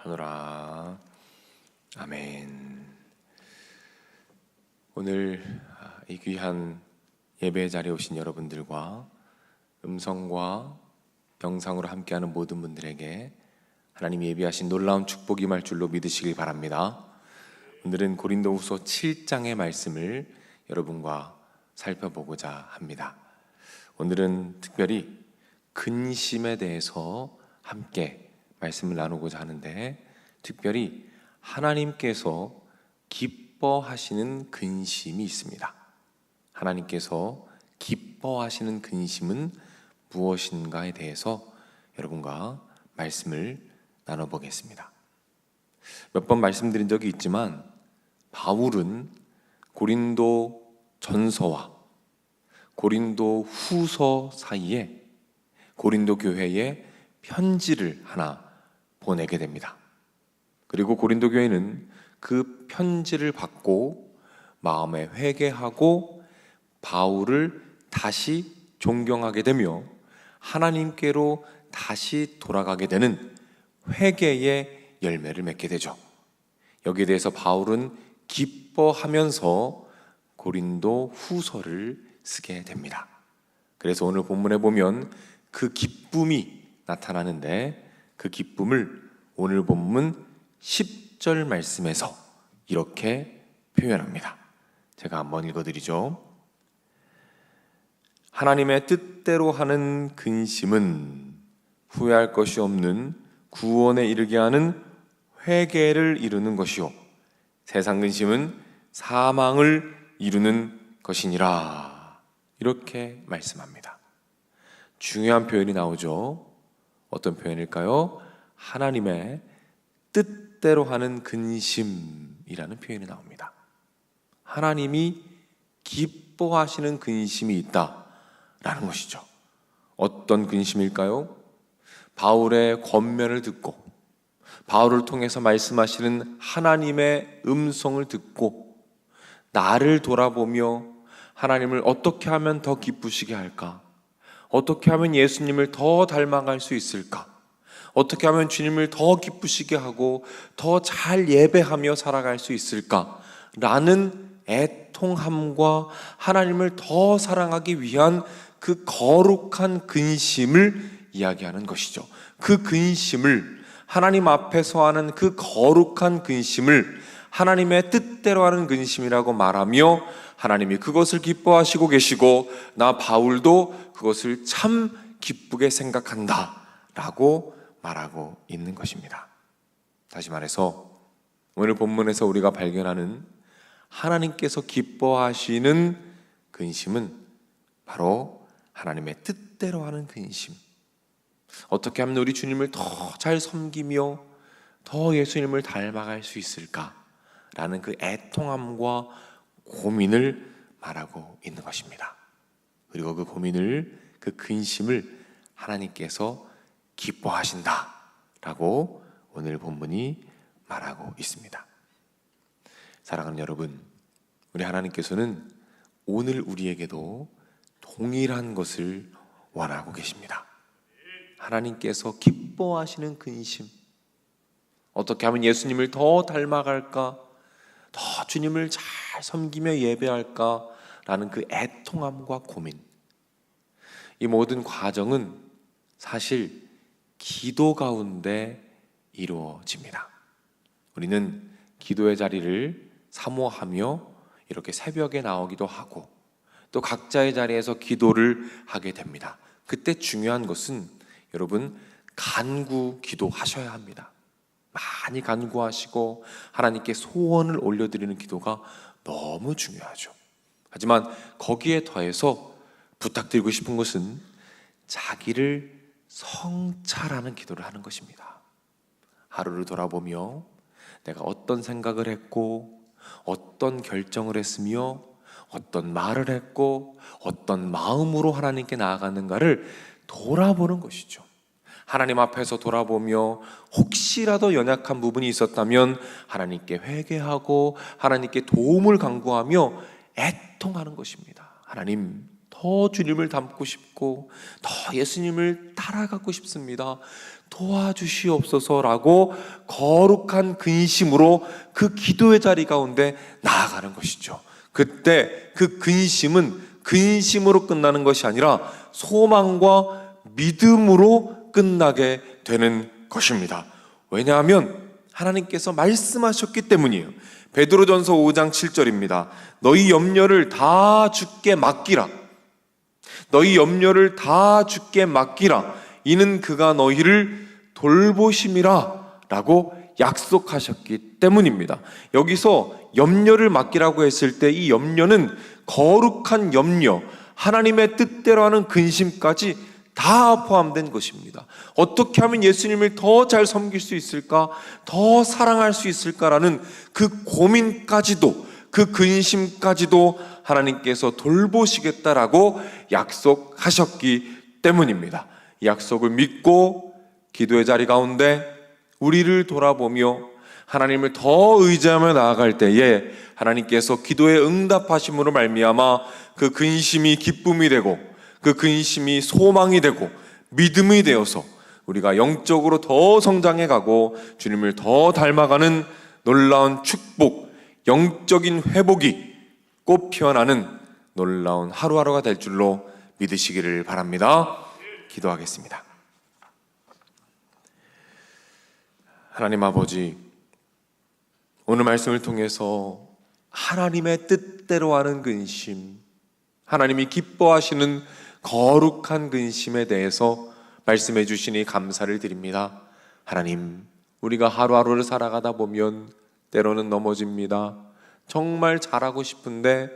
하노라. 아멘. 오늘 이 귀한 예배 자리에 오신 여러분들과 음성과 영상으로 함께하는 모든 분들에게 하나님이 예비하신 놀라운 축복이 임할 줄로 믿으시길 바랍니다. 오늘은 고린도후서 7장의 말씀을 여러분과 살펴보고자 합니다. 오늘은 특별히 근심에 대해서 함께 말씀을 나누고자 하는데, 특별히 하나님께서 기뻐하시는 근심이 있습니다. 하나님께서 기뻐하시는 근심은 무엇인가에 대해서 여러분과 말씀을 나눠보겠습니다. 몇 번 말씀드린 적이 있지만 바울은 고린도 전서와 고린도 후서 사이에 고린도 교회에 편지를 하나 보내게 됩니다. 그리고 고린도 교회는 그 편지를 받고 마음에 회개하고 바울을 다시 존경하게 되며 하나님께로 다시 돌아가게 되는 회개의 열매를 맺게 되죠. 여기에 대해서 바울은 기뻐하면서 고린도 후서를 쓰게 됩니다. 그래서 오늘 본문에 보면 그 기쁨이 나타나는데, 그 기쁨을 오늘 본문 10절 말씀에서 이렇게 표현합니다. 제가 한번 읽어드리죠. 하나님의 뜻대로 하는 근심은 후회할 것이 없는 구원에 이르게 하는 회개를 이루는 것이요, 세상 근심은 사망을 이루는 것이니라. 이렇게 말씀합니다. 중요한 표현이 나오죠. 어떤 표현일까요? 하나님의 뜻대로 하는 근심이라는 표현이 나옵니다. 하나님이 기뻐하시는 근심이 있다라는 것이죠. 어떤 근심일까요? 바울의 권면을 듣고 바울을 통해서 말씀하시는 하나님의 음성을 듣고 나를 돌아보며 하나님을 어떻게 하면 더 기쁘시게 할까? 어떻게 하면 예수님을 더 닮아갈 수 있을까? 어떻게 하면 주님을 더 기쁘시게 하고 더 잘 예배하며 살아갈 수 있을까? 라는 애통함과 하나님을 더 사랑하기 위한 그 거룩한 근심을 이야기하는 것이죠. 그 근심을, 하나님 앞에서 하는 그 거룩한 근심을 하나님의 뜻대로 하는 근심이라고 말하며 하나님이 그것을 기뻐하시고 계시고 나 바울도 그것을 참 기쁘게 생각한다 라고 말하고 있는 것입니다. 다시 말해서 오늘 본문에서 우리가 발견하는 하나님께서 기뻐하시는 근심은 바로 하나님의 뜻대로 하는 근심. 어떻게 하면 우리 주님을 더 잘 섬기며 더 예수님을 닮아갈 수 있을까? 라는 그 애통함과 고민을 말하고 있는 것입니다. 그리고 그 고민을, 그 근심을 하나님께서 기뻐하신다 라고 오늘 본문이 말하고 있습니다. 사랑하는 여러분, 우리 하나님께서는 오늘 우리에게도 동일한 것을 원하고 계십니다. 하나님께서 기뻐하시는 근심, 어떻게 하면 예수님을 더 닮아갈까, 더 주님을 잘 섬기며 예배할까 라는 그 애통함과 고민, 이 모든 과정은 사실 기도 가운데 이루어집니다. 우리는 기도의 자리를 사모하며 이렇게 새벽에 나오기도 하고 또 각자의 자리에서 기도를 하게 됩니다. 그때 중요한 것은 여러분, 간구 기도하셔야 합니다. 많이 간구하시고 하나님께 소원을 올려드리는 기도가 너무 중요하죠. 하지만 거기에 더해서 부탁드리고 싶은 것은 자기를 성찰하는 기도를 하는 것입니다. 하루를 돌아보며 내가 어떤 생각을 했고 어떤 결정을 했으며 어떤 말을 했고 어떤 마음으로 하나님께 나아가는가를 돌아보는 것이죠. 하나님 앞에서 돌아보며 혹시라도 연약한 부분이 있었다면 하나님께 회개하고 하나님께 도움을 간구하며 애통하는 것입니다. 하나님, 더 주님을 닮고 싶고 더 예수님을 따라가고 싶습니다. 도와주시옵소서라고 거룩한 근심으로 그 기도의 자리 가운데 나아가는 것이죠. 그때 그 근심은 근심으로 끝나는 것이 아니라 소망과 믿음으로 끝나게 되는 것입니다. 왜냐하면 하나님께서 말씀하셨기 때문이에요. 베드로전서 5장 7절입니다. 너희 염려를 다 주께 맡기라. 너희 염려를 다 주께 맡기라. 이는 그가 너희를 돌보심이라 라고 약속하셨기 때문입니다. 여기서 염려를 맡기라고 했을 때 이 염려는 거룩한 염려, 하나님의 뜻대로 하는 근심까지 다 포함된 것입니다. 어떻게 하면 예수님을 더 잘 섬길 수 있을까? 더 사랑할 수 있을까라는 그 고민까지도, 그 근심까지도 하나님께서 돌보시겠다라고 약속하셨기 때문입니다. 이 약속을 믿고 기도의 자리 가운데 우리를 돌아보며 하나님을 더 의지하며 나아갈 때에 하나님께서 기도에 응답하심으로 말미암아 그 근심이 기쁨이 되고 그 근심이 소망이 되고 믿음이 되어서 우리가 영적으로 더 성장해 가고 주님을 더 닮아가는 놀라운 축복, 영적인 회복이 꽃 피어나는 놀라운 하루하루가 될 줄로 믿으시기를 바랍니다. 기도하겠습니다. 하나님 아버지, 오늘 말씀을 통해서 하나님의 뜻대로 하는 근심, 하나님이 기뻐하시는 거룩한 근심에 대해서 말씀해 주시니 감사를 드립니다. 하나님, 우리가 하루하루를 살아가다 보면 때로는 넘어집니다. 정말 잘하고 싶은데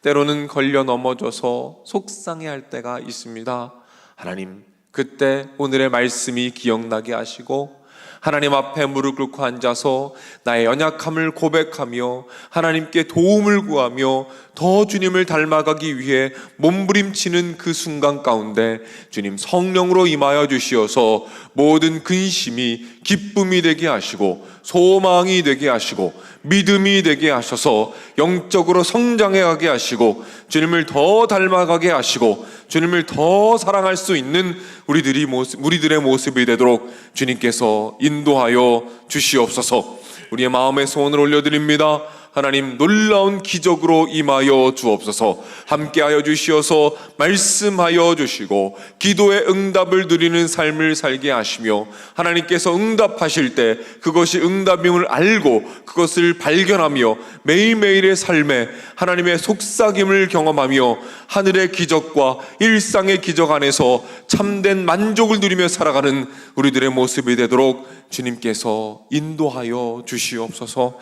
때로는 걸려 넘어져서 속상해할 때가 있습니다. 하나님, 그때 오늘의 말씀이 기억나게 하시고 하나님 앞에 무릎 꿇고 앉아서 나의 연약함을 고백하며 하나님께 도움을 구하며 더 주님을 닮아가기 위해 몸부림치는 그 순간 가운데 주님 성령으로 임하여 주시어서 모든 근심이 기쁨이 되게 하시고 소망이 되게 하시고 믿음이 되게 하셔서 영적으로 성장해 가게 하시고 주님을 더 닮아가게 하시고 주님을 더 사랑할 수 있는 우리들의 모습이 되도록 주님께서 인도하여 주시옵소서. 우리의 마음의 소원을 올려드립니다. 하나님, 놀라운 기적으로 임하여 주옵소서. 함께하여 주시어서 말씀하여 주시고 기도의 응답을 누리는 삶을 살게 하시며 하나님께서 응답하실 때 그것이 응답임을 알고 그것을 발견하며 매일매일의 삶에 하나님의 속삭임을 경험하며 하늘의 기적과 일상의 기적 안에서 참된 만족을 누리며 살아가는 우리들의 모습이 되도록 주님께서 인도하여 주시옵소서.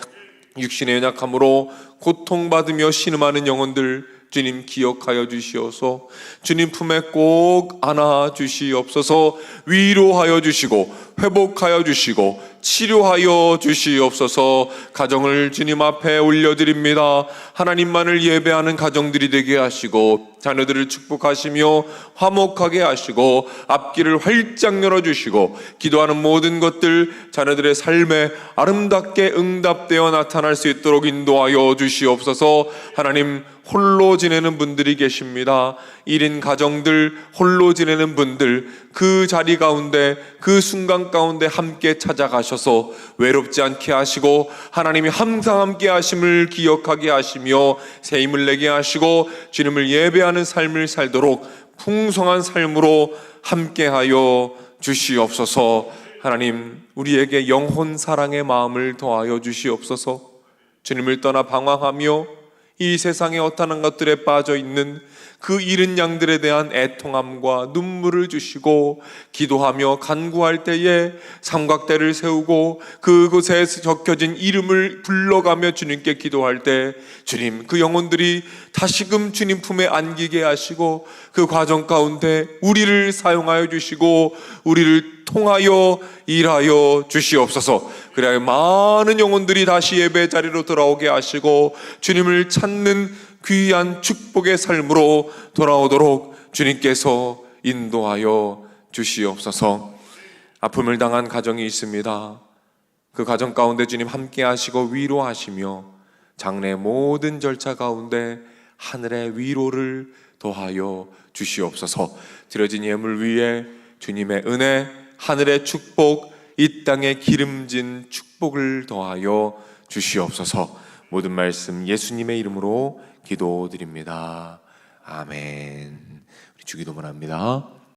육신의 연약함으로 고통받으며 신음하는 영혼들 주님 기억하여 주시어서 주님 품에 꼭 안아 주시옵소서. 위로하여 주시고 회복하여 주시고 치료하여 주시옵소서. 가정을 주님 앞에 올려드립니다. 하나님만을 예배하는 가정들이 되게 하시고 자녀들을 축복하시며 화목하게 하시고 앞길을 활짝 열어주시고 기도하는 모든 것들 자녀들의 삶에 아름답게 응답되어 나타날 수 있도록 인도하여 주시옵소서. 하나님, 홀로 지내는 분들이 계십니다. 1인 가정들, 홀로 지내는 분들, 그 자리 가운데 그 순간 가운데 함께 찾아가셔서 외롭지 않게 하시고 하나님이 항상 함께 하심을 기억하게 하시며 새 힘을 내게 하시고 주님을 예배하는 삶을 살도록 풍성한 삶으로 함께하여 주시옵소서. 하나님, 우리에게 영혼 사랑의 마음을 더하여 주시옵소서. 주님을 떠나 방황하며 이 세상의 어떠한 것들에 빠져있는 그 잃은 양들에 대한 애통함과 눈물을 주시고 기도하며 간구할 때에 삼각대를 세우고 그곳에 적혀진 이름을 불러가며 주님께 기도할 때 주님, 그 영혼들이 다시금 주님 품에 안기게 하시고 그 과정 가운데 우리를 사용하여 주시고 우리를 통하여 일하여 주시옵소서. 그래야 많은 영혼들이 다시 예배 자리로 돌아오게 하시고 주님을 찾는 귀한 축복의 삶으로 돌아오도록 주님께서 인도하여 주시옵소서. 아픔을 당한 가정이 있습니다. 그 가정 가운데 주님 함께 하시고 위로하시며 장래 모든 절차 가운데 하늘의 위로를 더하여 주시옵소서. 드려진 예물 위에 주님의 은혜, 하늘의 축복, 이 땅에 기름진 축복을 더하여 주시옵소서. 모든 말씀 예수님의 이름으로 기도드립니다. 아멘. 우리 주기도문 합니다.